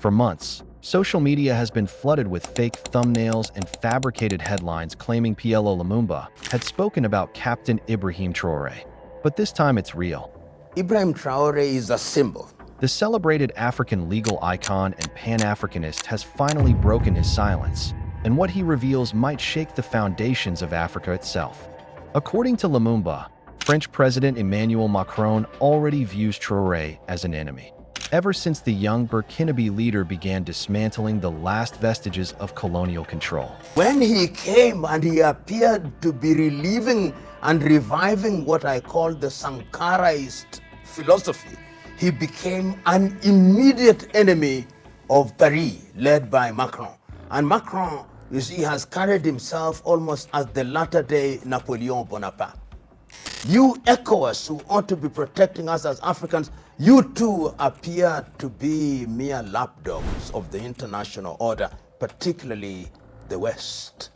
For months, social media has been flooded with fake thumbnails and fabricated headlines claiming PLO Lumumba had spoken about Captain Ibrahim Traoré. But this time it's real. Ibrahim Traore is a symbol. The celebrated African legal icon and Pan-Africanist has finally broken his silence, and what he reveals might shake the foundations of Africa itself. According to Lumumba, French President Emmanuel Macron already views Traoré as an enemy, ever since the young Burkinabe leader began dismantling the last vestiges of colonial control. When he came and he appeared to be relieving and reviving what I call the Sankaraist philosophy, he became an immediate enemy of Paris, led by Macron. And Macron, you see, has carried himself almost as the latter-day Napoleon Bonaparte. You ECOWAS, who ought to be protecting us as Africans, you too appear to be mere lapdogs of the international order, particularly the West.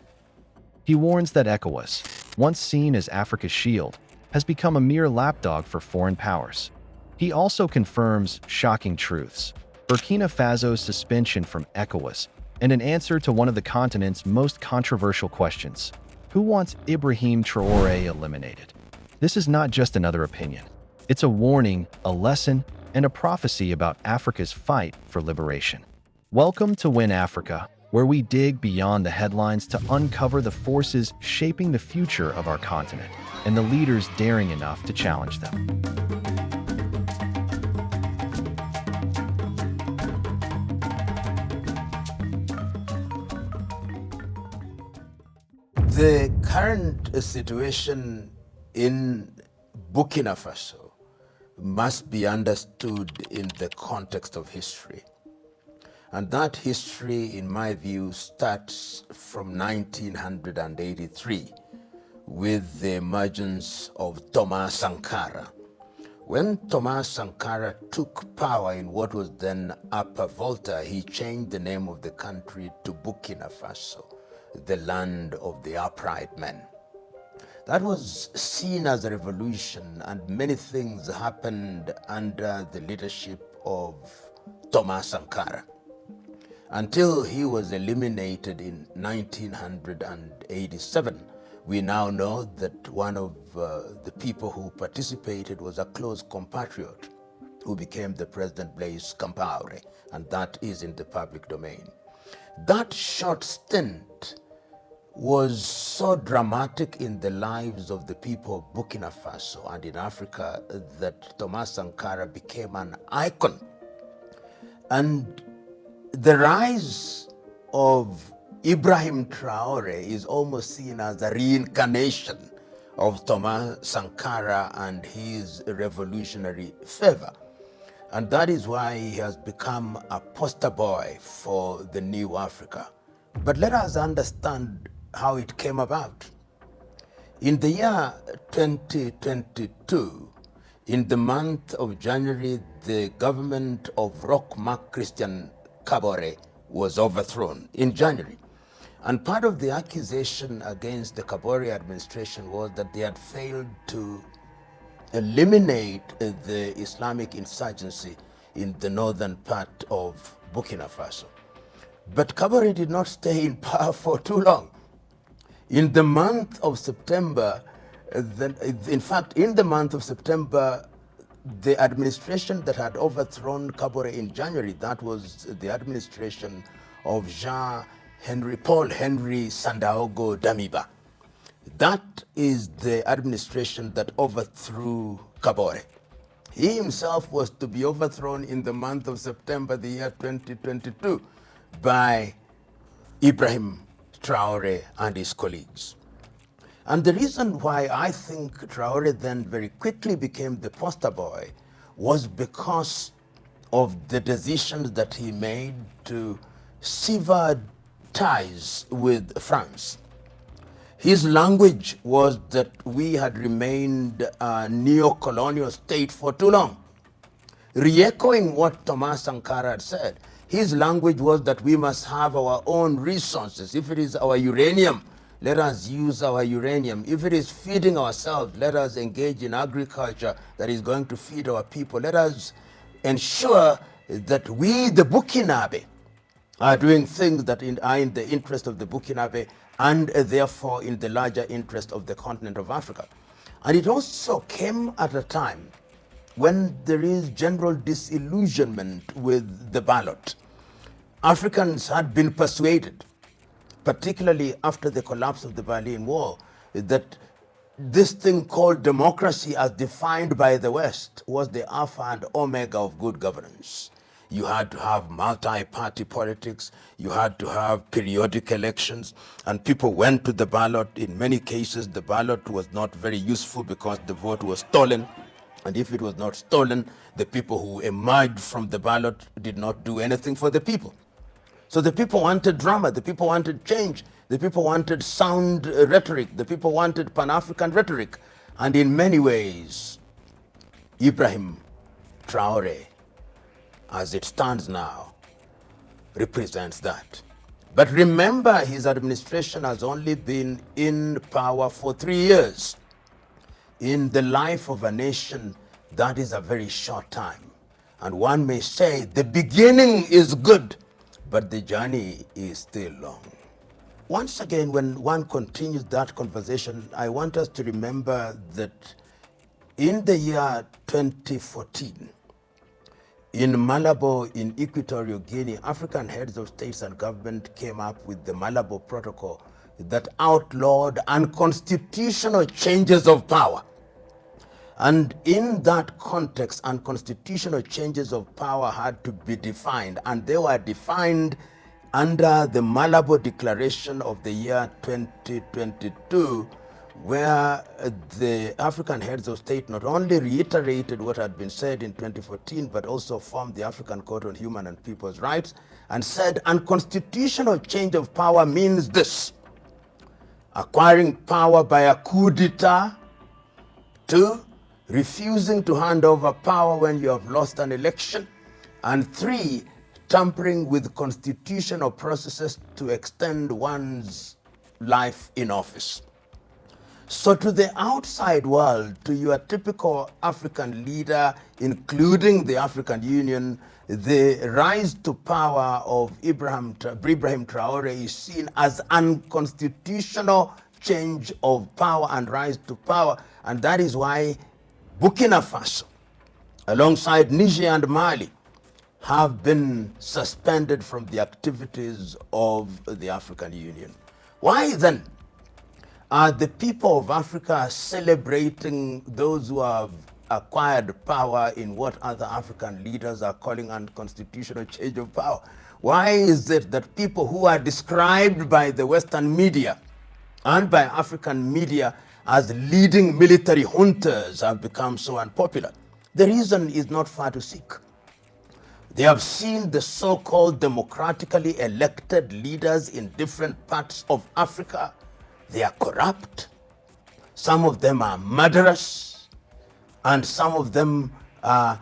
He warns that ECOWAS, once seen as Africa's shield, has become a mere lapdog for foreign powers. He also confirms shocking truths: Burkina Faso's suspension from ECOWAS, and an answer to one of the continent's most controversial questions: who wants Ibrahim Traoré eliminated? This is not just another opinion. It's a warning, a lesson, and a prophecy about Africa's fight for liberation. Welcome to Win Africa, where we dig beyond the headlines to uncover the forces shaping the future of our continent and the leaders daring enough to challenge them. The current situation in Burkina Faso must be understood in the context of history. And that history, in my view, starts from 1983 with the emergence of Thomas Sankara. When Thomas Sankara took power in what was then Upper Volta, he changed the name of the country to Burkina Faso, the land of the upright men. That was seen as a revolution, and many things happened under the leadership of Thomas Sankara, until he was eliminated in 1987. We now know that one of the people who participated was a close compatriot who became the President Blaise Compaoré, and that is in the public domain. That short stint was so dramatic in the lives of the people of Burkina Faso and in Africa that Thomas Sankara became an icon. And the rise of Ibrahim Traore is almost seen as a reincarnation of Thomas Sankara and his revolutionary fervor. And that is why he has become a poster boy for the new Africa. But let us understand how it came about. In the year 2022, in the month of January, the government of Roch Marc Christian Kabore was overthrown in January. And part of the accusation against the Kabore administration was that they had failed to eliminate the Islamic insurgency in the northern part of Burkina Faso. But Kabore did not stay in power for too long. In the month of September, in the month of September, the administration that had overthrown Kabore in January, that was the administration of Paul Henry Sandaogo Damiba. That is the administration that overthrew Kabore. He himself was to be overthrown in the month of September, the year 2022, by Ibrahim Traore and his colleagues. And the reason why I think Traore then very quickly became the poster boy was because of the decisions that he made to sever ties with France. His language was that we had remained a neo-colonial state for too long. Re-echoing what Thomas Sankara had said, his language was that we must have our own resources. If it is our uranium, let us use our uranium. If it is feeding ourselves, let us engage in agriculture that is going to feed our people. Let us ensure that we, the Burkinabe, are doing things that are in the interest of the Burkinabe and therefore in the larger interest of the continent of Africa. And it also came at a time when there is general disillusionment with the ballot. Africans had been persuaded, particularly after the collapse of the Berlin Wall, that this thing called democracy as defined by the West was the alpha and omega of good governance. You had to have multi-party politics, you had to have periodic elections, and people went to the ballot. In many cases, the ballot was not very useful because the vote was stolen. And if it was not stolen, the people who emerged from the ballot did not do anything for the people. So the people wanted drama, the people wanted change, the people wanted sound rhetoric, the people wanted Pan-African rhetoric. And in many ways, Ibrahim Traore, as it stands now, represents that. But remember, his administration has only been in power for 3 years. In the life of a nation, that is a very short time. And one may say the beginning is good, but the journey is still long. Once again, when one continues that conversation, I want us to remember that in the year 2014, in Malabo, in Equatorial Guinea, African heads of states and government came up with the Malabo Protocol that outlawed unconstitutional changes of power. And in that context, unconstitutional changes of power had to be defined, and they were defined under the Malabo Declaration of the year 2022, where the African heads of state not only reiterated what had been said in 2014, but also formed the African Court on Human and People's Rights and said unconstitutional change of power means this: acquiring power by a coup d'etat, 2, refusing to hand over power when you have lost an election, and 3, tampering with constitutional processes to extend one's life in office. So to the outside world, to your typical African leader, including the African Union, the rise to power of Ibrahim Traore is seen as unconstitutional change of power and rise to power. And that is why Burkina Faso, alongside Niger and Mali, have been suspended from the activities of the African Union. Why then are the people of Africa celebrating those who have acquired power in what other African leaders are calling unconstitutional change of power? Why is it that people who are described by the Western media and by African media as leading military juntas have become so unpopular? The reason is not far to seek. They have seen the so-called democratically elected leaders in different parts of Africa. They are corrupt, some of them are murderous, and some of them are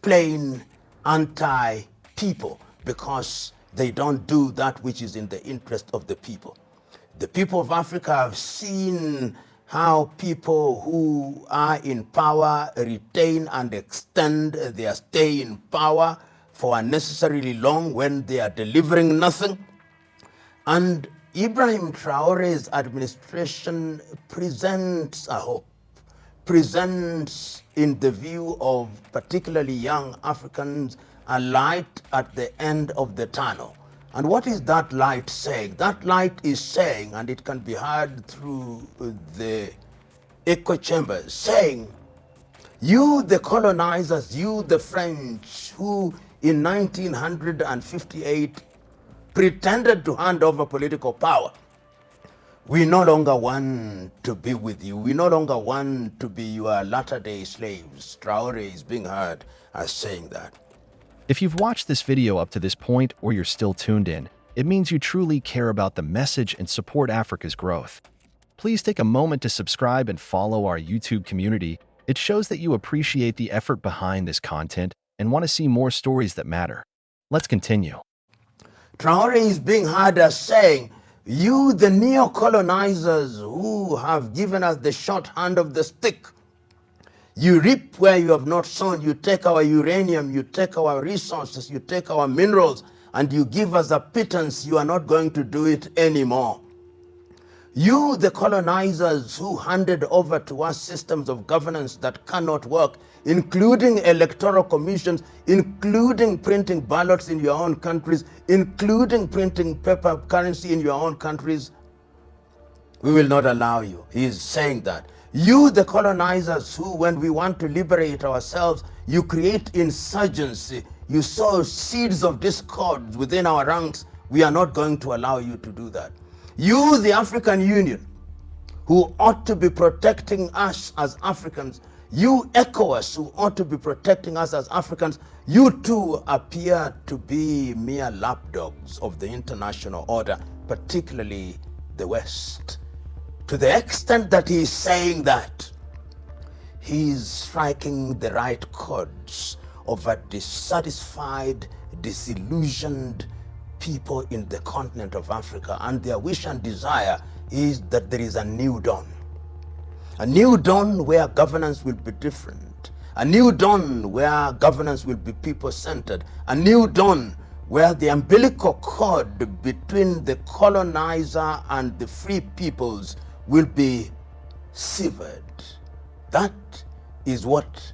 plain anti-people because they don't do that which is in the interest of the people. The people of Africa have seen how people who are in power retain and extend their stay in power for unnecessarily long when they are delivering nothing. And Ibrahim Traore's administration presents a hope, presents in the view of particularly young Africans a light at the end of the tunnel. And what is that light saying? That light is saying, and it can be heard through the echo chambers, saying, you the colonizers, you the French, who in 1958 pretended to hand over political power, we no longer want to be with you. We no longer want to be your latter-day slaves. Traore is being heard as saying that. If you've watched this video up to this point or you're still tuned in, it means you truly care about the message and support Africa's growth. Please take a moment to subscribe and follow our YouTube community. It shows that you appreciate the effort behind this content and want to see more stories that matter. Let's continue. Traore is being heard as saying, you the neo-colonizers who have given us the short hand of the stick, You reap where you have not sown. You take our uranium, you take our resources, you take our minerals, and you give us a pittance. You are not going to do it anymore. You, the colonizers who handed over to us systems of governance that cannot work, including electoral commissions, including printing ballots in your own countries, including printing paper currency in your own countries, we will not allow you. He is saying that. You, the colonizers who, when we want to liberate ourselves, you create insurgency, you sow seeds of discord within our ranks, we are not going to allow you to do that. You, the African Union, who ought to be protecting us as Africans, you, ECOWAS, who ought to be protecting us as Africans, you too appear to be mere lapdogs of the international order, particularly the West. To the extent that he is saying that, he is striking the right chords of a dissatisfied, disillusioned people in the continent of Africa, and their wish and desire is that there is a new dawn. A new dawn where governance will be different. A new dawn where governance will be people-centered. A new dawn where the umbilical cord between the colonizer and the free peoples will be severed. That is what,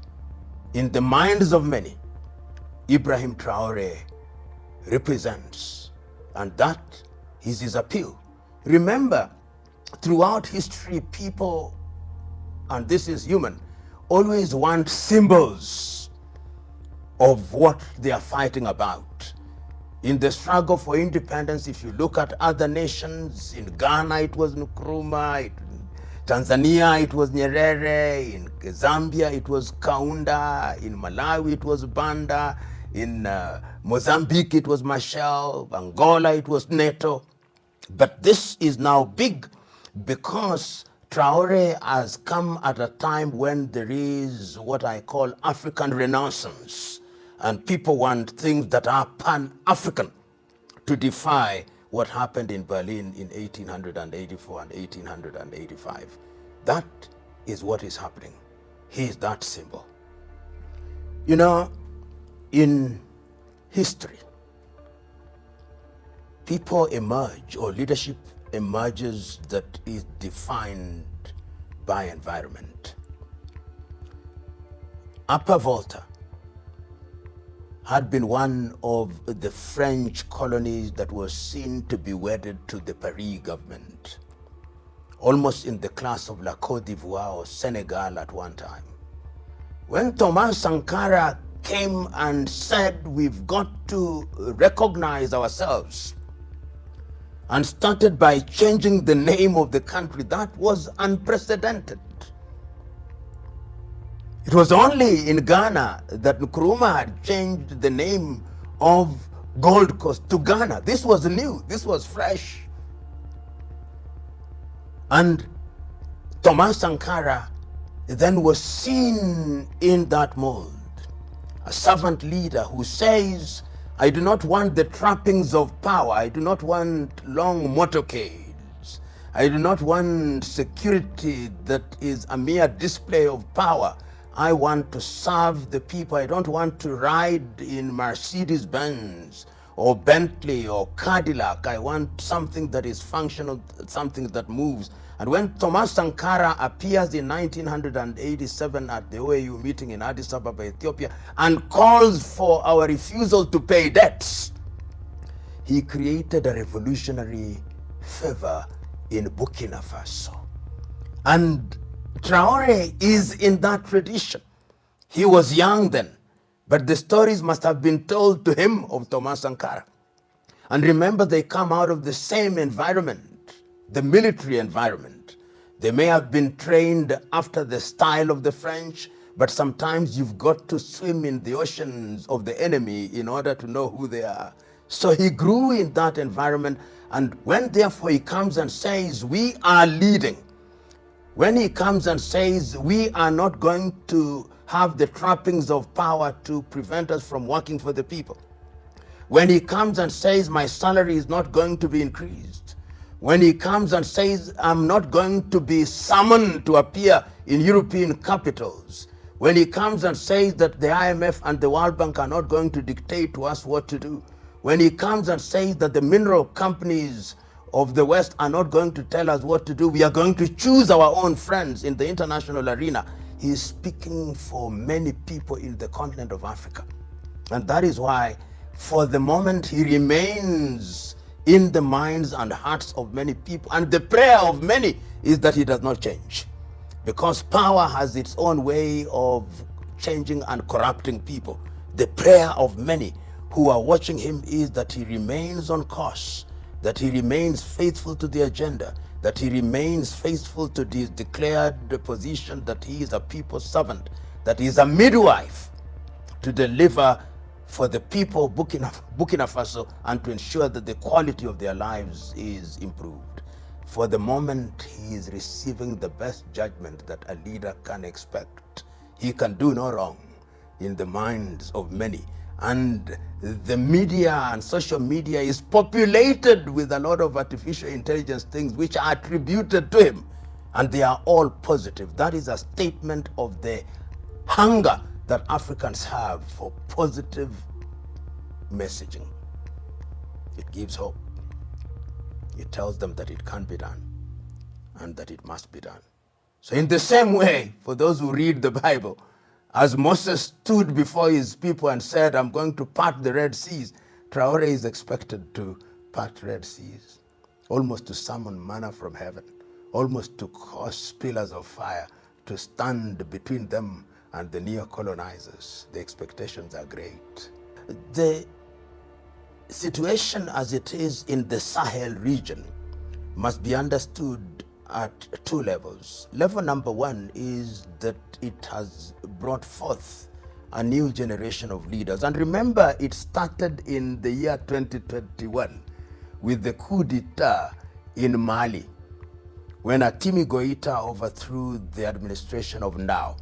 in the minds of many, Ibrahim Traore represents, and that is his appeal. Remember, throughout history, people, and this is human, always want symbols of what they are fighting about. In the struggle for independence, if you look at other nations, in Ghana it was Nkrumah, in Tanzania it was Nyerere, in Zambia it was Kaunda, in Malawi it was Banda, in Mozambique it was Machel, Angola it was Neto. But this is now big because Traore has come at a time when there is what I call African Renaissance. And people want things that are Pan-African to defy what happened in Berlin in 1884 and 1885. That is what is happening. He is that symbol. You know, in history, people emerge, or leadership emerges that is defined by environment. Upper Volta had been one of the French colonies that was seen to be wedded to the Paris government, almost in the class of La Côte d'Ivoire or Senegal at one time. When Thomas Sankara came and said, we've got to recognize ourselves, and started by changing the name of the country, that was unprecedented. It was only in Ghana that Nkrumah had changed the name of Gold Coast to Ghana. This was new, this was fresh. And Thomas Sankara then was seen in that mold. A servant leader who says, I do not want the trappings of power. I do not want long motorcades. I do not want security that is a mere display of power. I want to serve the people. I don't want to ride in Mercedes-Benz or Bentley or Cadillac. I want something that is functional, something that moves. And when Thomas Sankara appears in 1987 at the OAU meeting in Addis Ababa, Ethiopia, and calls for our refusal to pay debts, he created a revolutionary fervor in Burkina Faso. And Traore is in that tradition. He was young then, but the stories must have been told to him of Thomas Sankara. And remember, they come out of the same environment, the military environment. They may have been trained after the style of the French, but sometimes you've got to swim in the oceans of the enemy in order to know who they are. So he grew in that environment, and when therefore he comes and says, we are leading, when he comes and says, we are not going to have the trappings of power to prevent us from working for the people, when he comes and says, my salary is not going to be increased, when he comes and says, I'm not going to be summoned to appear in European capitals, when he comes and says that the IMF and the World Bank are not going to dictate to us what to do, when he comes and says that the mineral companies of the West are not going to tell us what to do, we are going to choose our own friends in the international arena, he is speaking for many people in the continent of Africa. And that is why, for the moment, he remains in the minds and hearts of many people. And the prayer of many is that he does not change. Because power has its own way of changing and corrupting people. The prayer of many who are watching him is that he remains on course, that he remains faithful to the agenda, that he remains faithful to his declared position that he is a people's servant, that he is a midwife to deliver for the people of Burkina Faso and to ensure that the quality of their lives is improved. For the moment, he is receiving the best judgment that a leader can expect. He can do no wrong in the minds of many. And the media and social media is populated with a lot of artificial intelligence things which are attributed to him. And they are all positive. That is a statement of the hunger that Africans have for positive messaging. It gives hope. It tells them that it can be done and that it must be done. So in the same way, for those who read the Bible, as Moses stood before his people and said, I'm going to part the Red Seas, Traoré is expected to part Red Seas, almost to summon manna from heaven, almost to cause pillars of fire to stand between them and the neo-colonizers. The expectations are great. The situation as it is in the Sahel region must be understood at two levels. Level number one is that it has brought forth a new generation of leaders. And remember, it started in the year 2021 with the coup d'etat in Mali, when Atimi Goita overthrew the administration of Now.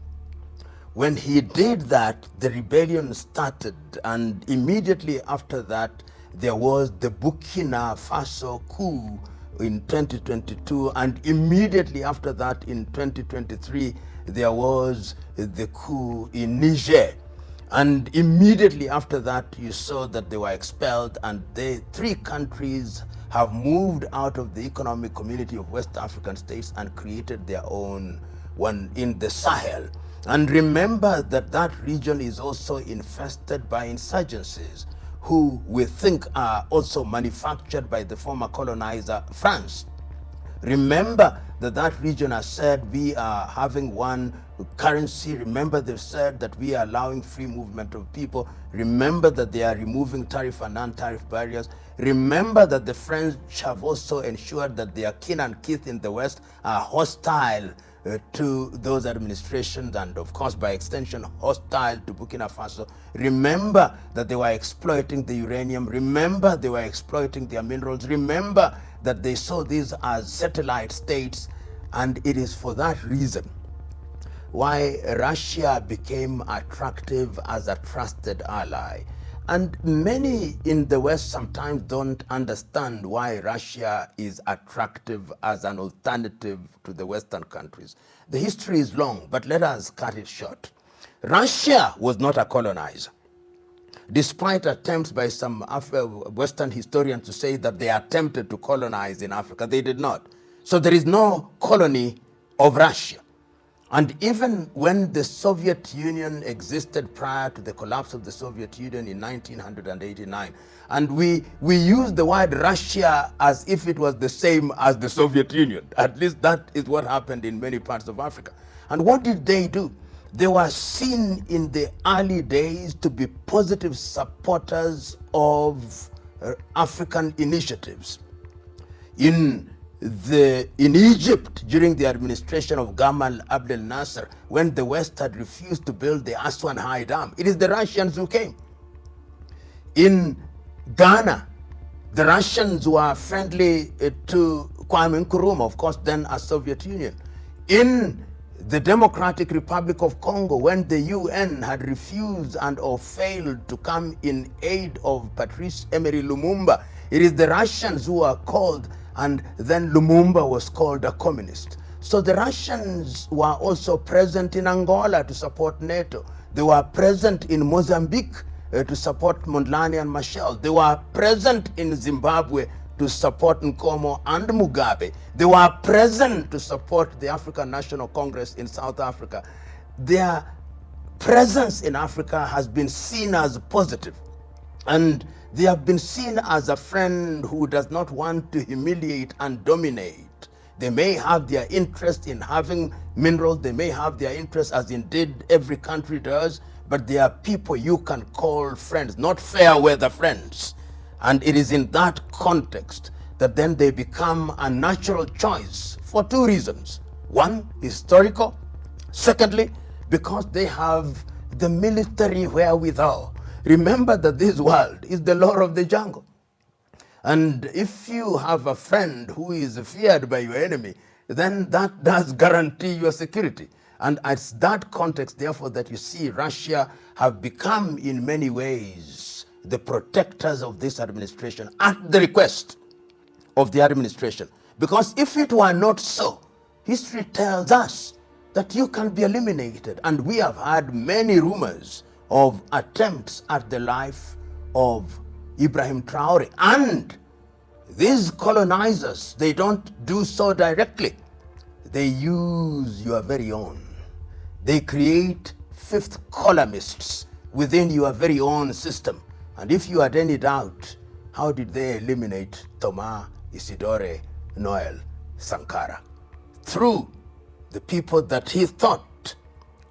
When he did that, the rebellion started, and immediately after that, there was the Burkina Faso coup in 2022, and immediately after that, in 2023, there was the coup in Niger. And immediately after that, you saw that they were expelled, and the three countries have moved out of the economic community of West African states and created their own one in the Sahel. And remember that that region is also infested by insurgencies who we think are also manufactured by the former colonizer France. Remember that that region has said we are having one currency. Remember they've said that we are allowing free movement of people. Remember that they are removing tariff and non-tariff barriers. Remember that the French have also ensured that their kin and kith in the West are hostile to those administrations, and of course by extension hostile to Burkina Faso. Remember that they were exploiting the uranium. Remember they were exploiting their minerals. Remember that they saw these as satellite states, and it is for that reason why Russia became attractive as a trusted ally. And many in the West sometimes don't understand why Russia is attractive as an alternative to the Western countries. The history is long, but let us cut it short. Russia was not a colonizer. Despite attempts by some Western historians to say that they attempted to colonize in Africa, they did not. So there is no colony of Russia. And even when the Soviet Union existed prior to the collapse of the Soviet Union in 1989, and we use the word Russia as if it was the same as the Soviet Union. At least that is what happened in many parts of Africa. And what did they do? They were seen in the early days to be positive supporters of African initiatives. In Egypt, during the administration of Gamal Abdel Nasser, when the West had refused to build the Aswan High Dam, it is the Russians who came. In Ghana, the Russians were friendly to Kwame Nkrumah, of course, then a Soviet Union. In the Democratic Republic of Congo, when the UN had refused and or failed to come in aid of Patrice Emery Lumumba, it is the Russians who are called, and then Lumumba was called a communist. So the Russians were also present in Angola to support NATO. They were present in Mozambique to support Mondlane and Machel. They were present in Zimbabwe to support Nkomo and Mugabe. They were present to support the African National Congress in South Africa. Their presence in Africa has been seen as positive, and they have been seen as a friend who does not want to humiliate and dominate. They may have their interest in having minerals, they may have their interest, as indeed every country does, but they are people you can call friends, not fair weather friends. And it is in that context that then they become a natural choice for two reasons. One, historical. Secondly, because they have the military wherewithal. Remember that this world is the law of the jungle. And if you have a friend who is feared by your enemy, then that does guarantee your security. And it's that context, therefore, that you see Russia have become, in many ways, the protectors of this administration at the request of the administration. Because if it were not so, history tells us that you can be eliminated. And we have had many rumors of attempts at the life of Ibrahim Traore. And these colonizers, they don't do so directly. They use your very own. They create fifth columnists within your very own system. And if you had any doubt, how did they eliminate Thomas Noel Sankara? Through the people that he thought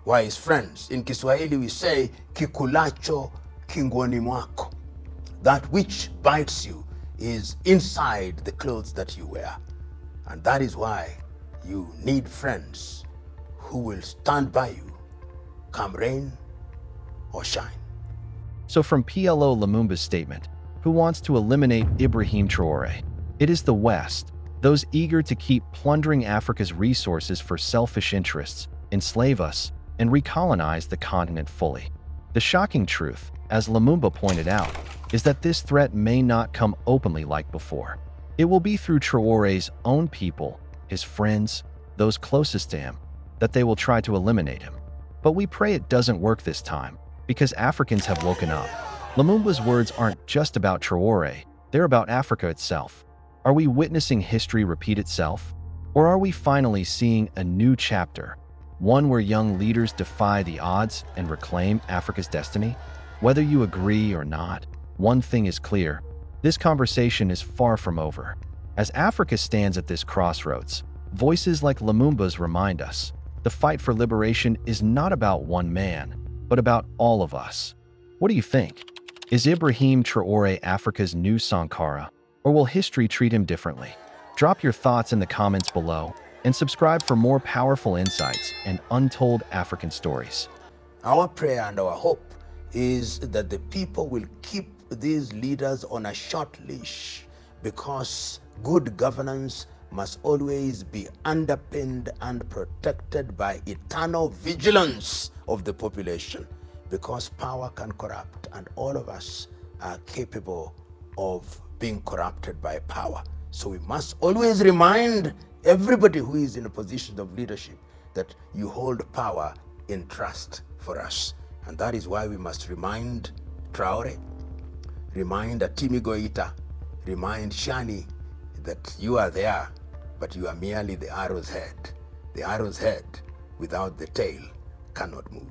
were his friends. In Kiswahili we say, kikulacho kingoni mwako. That which bites you is inside the clothes that you wear. And that is why you need friends who will stand by you, come rain or shine. So from PLO Lumumba's statement, who wants to eliminate Ibrahim Traore? It is the West, those eager to keep plundering Africa's resources for selfish interests, enslave us, and recolonize the continent fully. The shocking truth, as Lumumba pointed out, is that this threat may not come openly like before. It will be through Traore's own people, his friends, those closest to him, that they will try to eliminate him. But we pray it doesn't work this time, because Africans have woken up. Lumumba's words aren't just about Traore, they're about Africa itself. Are we witnessing history repeat itself? Or are we finally seeing a new chapter, one where young leaders defy the odds and reclaim Africa's destiny? Whether you agree or not, one thing is clear: this conversation is far from over. As Africa stands at this crossroads, voices like Lumumba's remind us the fight for liberation is not about one man, but about all of us. What do you think? Is Ibrahim Traore Africa's new Sankara, or will history treat him differently? Drop your thoughts in the comments below and subscribe for more powerful insights and untold African stories. Our prayer and our hope is that the people will keep these leaders on a short leash, because good governance must always be underpinned and protected by eternal vigilance of the population, because power can corrupt, and all of us are capable of being corrupted by power. So we must always remind everybody who is in a position of leadership that you hold power in trust for us. And that is why we must remind Traore, remind Atimi Goita, remind Shani that you are there, but you are merely the arrow's head. The arrow's head without the tail cannot move.